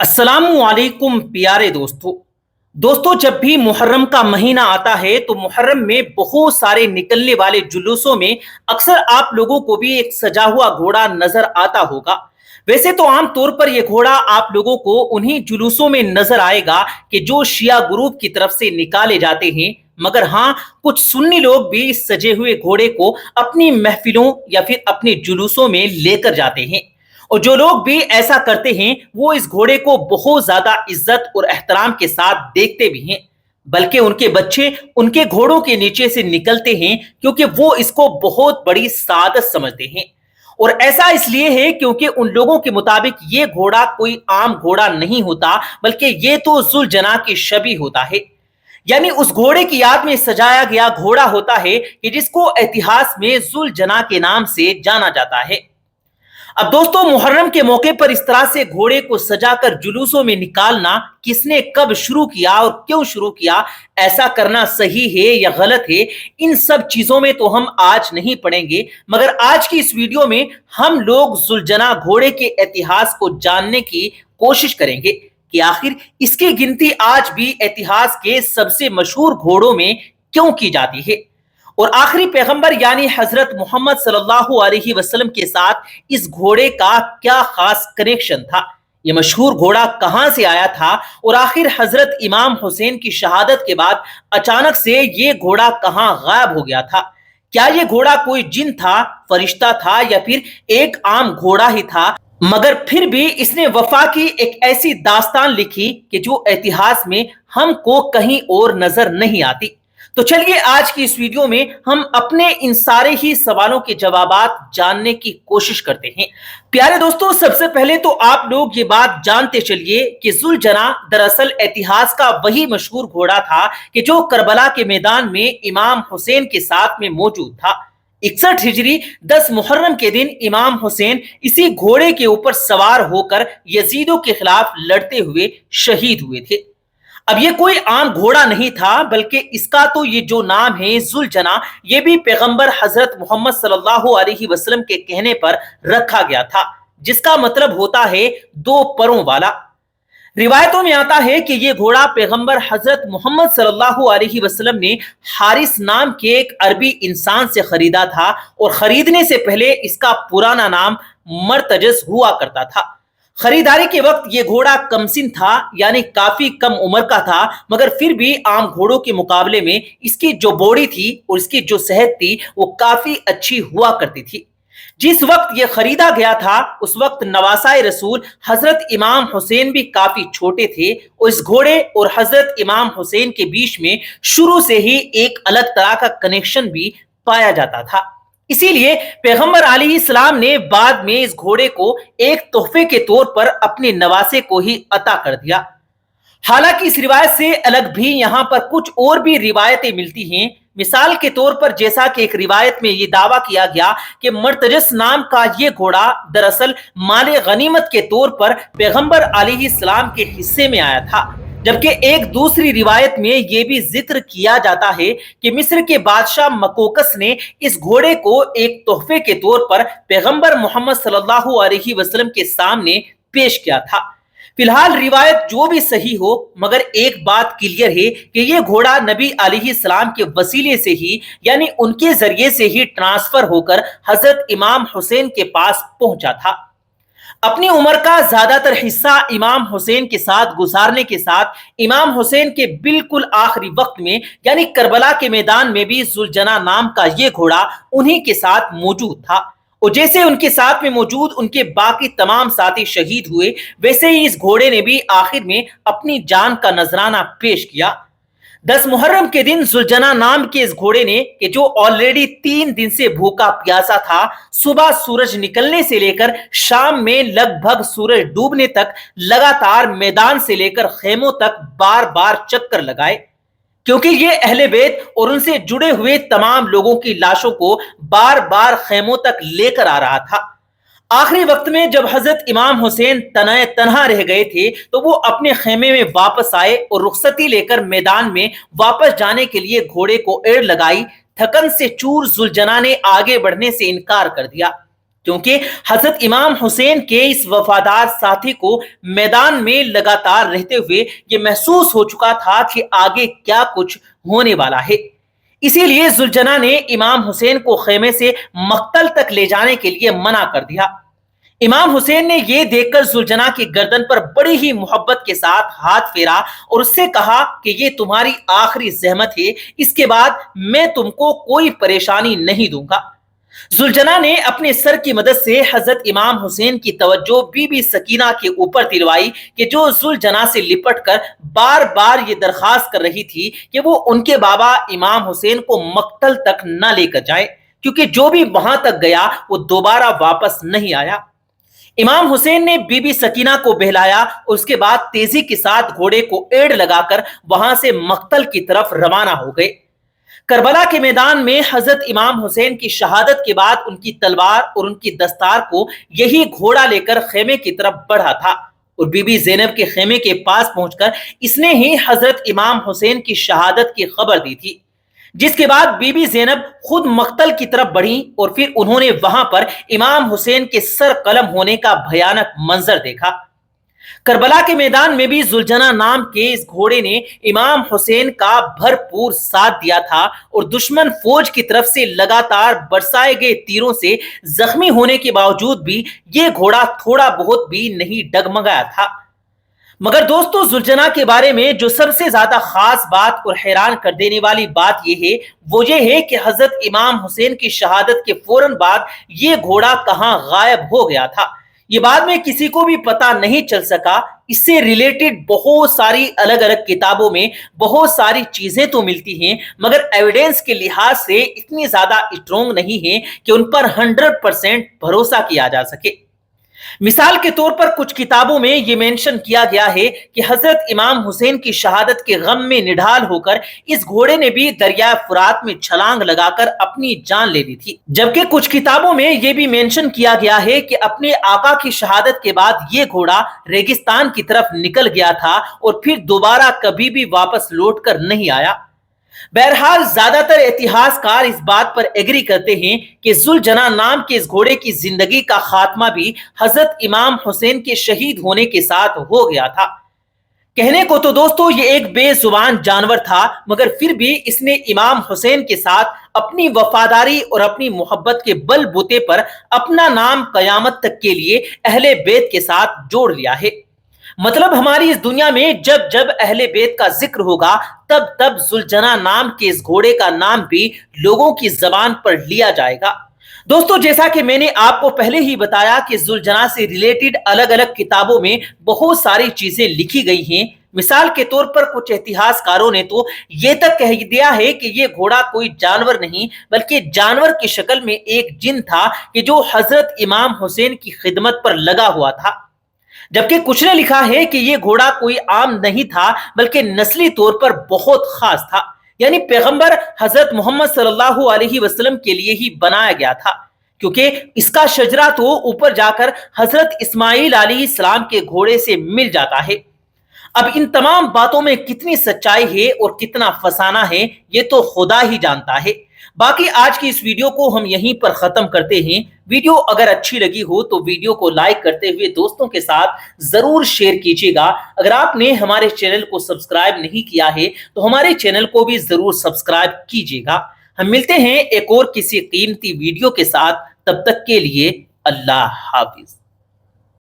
अस्सलाम वालेकुम प्यारे दोस्तों जब भी मुहर्रम का महीना आता है तो मुहर्रम में बहुत सारे निकलने वाले जुलूसों में अक्सर आप लोगों को भी एक सजा हुआ घोड़ा नजर आता होगा। वैसे तो आम तौर पर यह घोड़ा आप लोगों को उन्हीं जुलूसों में नजर आएगा कि जो शिया ग्रुप की तरफ से निकाले जाते हैं, मगर हाँ, कुछ सुन्नी लोग भी इस सजे हुए घोड़े को अपनी महफिलों या फिर अपने जुलूसों में लेकर जाते हैं। और जो लोग भी ऐसा करते हैं वो इस घोड़े को बहुत ज्यादा इज्जत और एहतराम के साथ देखते भी हैं, बल्कि उनके बच्चे उनके घोड़ों के नीचे से निकलते हैं क्योंकि वो इसको बहुत बड़ी सादत समझते हैं। और ऐसा इसलिए है क्योंकि उन लोगों के मुताबिक ये घोड़ा कोई आम घोड़ा नहीं होता, बल्कि ये तो जुलजना की शबी होता है। यानी उस घोड़े की याद में सजाया गया घोड़ा होता है कि जिसको इतिहास में जुलजना के नाम से जाना जाता है। अब दोस्तों, मुहर्रम के मौके पर इस तरह से घोड़े को सजाकर जुलूसों में निकालना किसने कब शुरू किया और क्यों शुरू किया, ऐसा करना सही है या गलत है, इन सब चीजों में तो हम आज नहीं पढ़ेंगे। मगर आज की इस वीडियो में हम लोग जुलजना घोड़े के इतिहास को जानने की कोशिश करेंगे कि आखिर इसकी गिनती आज भी इतिहास के सबसे मशहूर घोड़ों में क्यों की जाती है, और आखिरी पैगंबर यानी हजरत मोहम्मद सल्लल्लाहु अलैहि वसल्लम के साथ इस घोड़े का क्या खास कनेक्शन था। ये मशहूर घोड़ा कहां से आया था, और आखिर हजरत इमाम हुसैन की शहादत के बाद अचानक से ये घोड़ा कहां गायब हो गया था। क्या ये घोड़ा कोई जिन था, फरिश्ता था, या फिर एक आम घोड़ा ही था, मगर फिर भी इसने वफा की एक ऐसी दास्तान लिखी कि जो इतिहास में हमको कहीं और नजर नहीं आती। तो चलिए आज की इस वीडियो में हम अपने इन सारे ही सवालों के जवाबात जानने की कोशिश करते हैं। प्यारे दोस्तों, सबसे पहले तो आप लोग ये बात जानते चलिए कि जुलजना दरअसल इतिहास का वही मशहूर घोड़ा था कि जो करबला के मैदान में इमाम हुसैन के साथ में मौजूद था। 61 हिजरी 10 मुहर्रम के दिन इमाम हुसैन इसी घोड़े के ऊपर सवार होकर यजीदों के खिलाफ लड़ते हुए शहीद हुए थे। अब ये कोई आम घोड़ा नहीं था, बल्कि इसका तो ये जो नाम है जुलजना, ये भी पैगंबर हजरत मोहम्मद सल्लल्लाहु अलैहि वसल्लम के कहने पर रखा गया था, जिसका मतलब होता है दो परों वाला। रिवायतों में आता है कि ये घोड़ा पैगंबर हजरत मोहम्मद सल्लल्लाहु अलैहि वसल्लम ने हारिस नाम के एक अरबी इंसान से खरीदा था, और खरीदने से पहले इसका पुराना नाम मर्तजस हुआ करता था। खरीदारी के वक्त ये घोड़ा कमसिन था, यानी काफी कम उम्र का था, मगर फिर भी आम घोड़ों के मुकाबले में इसकी जो बॉडी थी और इसकी जो सेहत थी वो काफी अच्छी हुआ करती थी। जिस वक्त ये खरीदा गया था उस वक्त नवासाए रसूल हजरत इमाम हुसैन भी काफी छोटे थे, और इस घोड़े और हजरत इमाम हुसैन के बीच में शुरू से ही एक अलग तरह का कनेक्शन भी पाया जाता था। इसीलिए पैगंबर अलैहिस्सलाम ने बाद में इस घोड़े को एक तोहफे के तौर पर अपने नवासे को ही अता कर दिया। हालांकि इस रिवायत से अलग भी यहाँ पर कुछ और भी रिवायतें मिलती हैं। मिसाल के तौर पर जैसा कि एक रिवायत में ये दावा किया गया कि मर्तजस नाम का ये घोड़ा दरअसल माले गनीमत के तौर पर पैगंबर अलैहिस्सलाम के हिस्से में आया था, जबकि एक दूसरी रिवायत में यह भी जिक्र किया जाता है कि मिस्र के बादशाह मकोकस ने इस घोड़े को एक तोहफे के तौर पर पैगंबर मोहम्मद सल्लल्लाहु अलैहि वसल्लम के सामने पेश किया था। फिलहाल रिवायत जो भी सही हो, मगर एक बात क्लियर है कि यह घोड़ा नबी अलैहिस्सलाम के वसीले से ही, यानी उनके जरिए से ही ट्रांसफर होकर हजरत इमाम हुसैन के पास पहुंचा था। अपनी उम्र का ज्यादातर हिस्सा इमाम हुसैन के साथ गुजारने के साथ इमाम हुसैन के बिल्कुल आखिरी वक्त में, यानी करबला के मैदान में भी जुलजना नाम का ये घोड़ा उन्हीं के साथ मौजूद था। और जैसे उनके साथ में मौजूद उनके बाकी तमाम साथी शहीद हुए, वैसे ही इस घोड़े ने भी आखिर में अपनी जान का नजराना पेश किया। 10 मुहर्रम के दिन जुलजना नाम के इस घोड़े ने, कि जो ऑलरेडी 3 दिन से भूखा प्यासा था, सुबह सूरज निकलने से लेकर शाम में लगभग सूरज डूबने तक लगातार मैदान से लेकर खेमों तक बार बार चक्कर लगाए, क्योंकि ये अहले बैत और उनसे जुड़े हुए तमाम लोगों की लाशों को बार बार खेमों तक लेकर आ रहा था। आखिरी वक्त में जब हजरत इमाम हुसैन तनाए तनहा रह गए थे तो वो अपने खेमे में वापस आए और रुखसती लेकर मैदान में वापस जाने के लिए घोड़े को एड़ लगाई। थकन से चूर जुलजना ने आगे बढ़ने से इनकार कर दिया, کیونکہ حضرت امام حسین کے اس وفادار ساتھی کو میدان میں لگاتار رہتے ہوئے یہ محسوس ہو چکا تھا کہ آگے کیا کچھ ہونے والا ہے۔ اسی لیے ذوالجناح نے امام حسین کو خیمے سے مقتل تک لے جانے کے لیے منع کر دیا۔ امام حسین نے یہ دیکھ کر ذوالجناح کی گردن پر بڑی ہی محبت کے ساتھ ہاتھ پھیرا اور اس سے کہا کہ یہ تمہاری آخری زحمت ہے، اس کے بعد میں تم کو کوئی پریشانی نہیں دوں گا۔ ذوالجناح نے اپنے سر کی مدد سے حضرت امام حسین کی توجہ بی بی سکینہ کے اوپر دلوائی کہ جو ذوالجناح سے لپٹ کر بار بار یہ درخواست کر رہی تھی کہ وہ ان کے بابا امام حسین کو مقتل تک نہ لے کر جائے، کیونکہ جو بھی وہاں تک گیا وہ دوبارہ واپس نہیں آیا۔ امام حسین نے بی بی سکینہ کو بہلایا اور اس کے بعد تیزی کے ساتھ گھوڑے کو ایڑ لگا کر وہاں سے مقتل کی طرف روانہ ہو گئے۔ کربلا کے میدان میں حضرت امام حسین کی شہادت کے بعد ان کی تلوار اور ان کی دستار کو یہی گھوڑا لے کر خیمے کی طرف بڑھا تھا اور بی بی زینب کے خیمے کے پاس پہنچ کر اس نے ہی حضرت امام حسین کی شہادت کی خبر دی تھی، جس کے بعد بی بی زینب خود مقتل کی طرف بڑھی اور پھر انہوں نے وہاں پر امام حسین کے سر قلم ہونے کا بھیانک منظر دیکھا۔ کربلا کے میدان میں بھی ذوالجناح نام کے اس گھوڑے نے امام حسین کا بھرپور ساتھ دیا تھا اور دشمن فوج کی طرف سے لگاتار برسائے گئے تیروں سے زخمی ہونے کے باوجود بھی یہ گھوڑا تھوڑا بہت بھی نہیں ڈگمگایا تھا۔ مگر دوستو، ذوالجناح کے بارے میں جو سب سے زیادہ خاص بات اور حیران کر دینے والی بات یہ ہے وہ یہ ہے کہ حضرت امام حسین کی شہادت کے فوراً بعد یہ گھوڑا کہاں غائب ہو گیا تھا، یہ بعد میں کسی کو بھی پتہ نہیں چل سکا۔ اس سے ریلیٹڈ بہت ساری الگ الگ کتابوں میں بہت ساری چیزیں تو ملتی ہیں، مگر ایویڈنس کے لحاظ سے اتنی زیادہ اسٹرانگ نہیں ہیں کہ ان پر 100% بھروسہ کیا جا سکے۔ مثال کے طور پر کچھ کتابوں میں یہ مینشن کیا گیا ہے کہ حضرت امام حسین کی شہادت کے غم میں نڈھال ہو کر اس گھوڑے نے بھی دریائے فرات میں چھلانگ لگا کر اپنی جان لے لی تھی، جبکہ کچھ کتابوں میں یہ بھی مینشن کیا گیا ہے کہ اپنے آقا کی شہادت کے بعد یہ گھوڑا ریگستان کی طرف نکل گیا تھا اور پھر دوبارہ کبھی بھی واپس لوٹ کر نہیں آیا۔ بہرحال زیادہ تر اتہاس کار اس بات پر ایگری کرتے ہیں کہ ذوالجناح نام کے اس گھوڑے کی زندگی کا خاتمہ بھی حضرت امام حسین کے شہید ہونے کے ساتھ ہو گیا تھا۔ کہنے کو تو دوستو یہ ایک بے زبان جانور تھا، مگر پھر بھی اس نے امام حسین کے ساتھ اپنی وفاداری اور اپنی محبت کے بل بوتے پر اپنا نام قیامت تک کے لیے اہل بیت کے ساتھ جوڑ لیا ہے۔ مطلب ہماری اس دنیا میں جب جب اہل بیت کا ذکر ہوگا تب تب ذوالجناح نام کے اس گھوڑے کا نام بھی لوگوں کی زبان پر لیا جائے گا۔ دوستو، جیسا کہ میں نے آپ کو پہلے ہی بتایا کہ ذوالجناح سے ریلیٹڈ الگ الگ کتابوں میں بہت ساری چیزیں لکھی گئی ہیں۔ مثال کے طور پر کچھ اتہاس کاروں نے تو یہ تک کہہ دیا ہے کہ یہ گھوڑا کوئی جانور نہیں بلکہ جانور کی شکل میں ایک جن تھا کہ جو حضرت امام حسین کی خدمت پر لگا ہوا تھا، جبکہ کچھ نے لکھا ہے کہ یہ گھوڑا کوئی عام نہیں تھا بلکہ نسلی طور پر بہت خاص تھا، یعنی پیغمبر حضرت محمد صلی اللہ علیہ وسلم کے لیے ہی بنایا گیا تھا، کیونکہ اس کا شجرہ تو اوپر جا کر حضرت اسماعیل علیہ السلام کے گھوڑے سے مل جاتا ہے۔ اب ان تمام باتوں میں کتنی سچائی ہے اور کتنا فسانہ ہے یہ تو خدا ہی جانتا ہے۔ باقی آج کی اس ویڈیو کو ہم یہیں پر ختم کرتے ہیں۔ ویڈیو اگر اچھی لگی ہو تو ویڈیو کو لائک کرتے ہوئے دوستوں کے ساتھ ضرور شیئر کیجیے گا۔ اگر آپ نے ہمارے چینل کو سبسکرائب نہیں کیا ہے تو ہمارے چینل کو بھی ضرور سبسکرائب کیجیے گا۔ ہم ملتے ہیں ایک اور کسی قیمتی ویڈیو کے ساتھ، تب تک کے لیے اللہ حافظ۔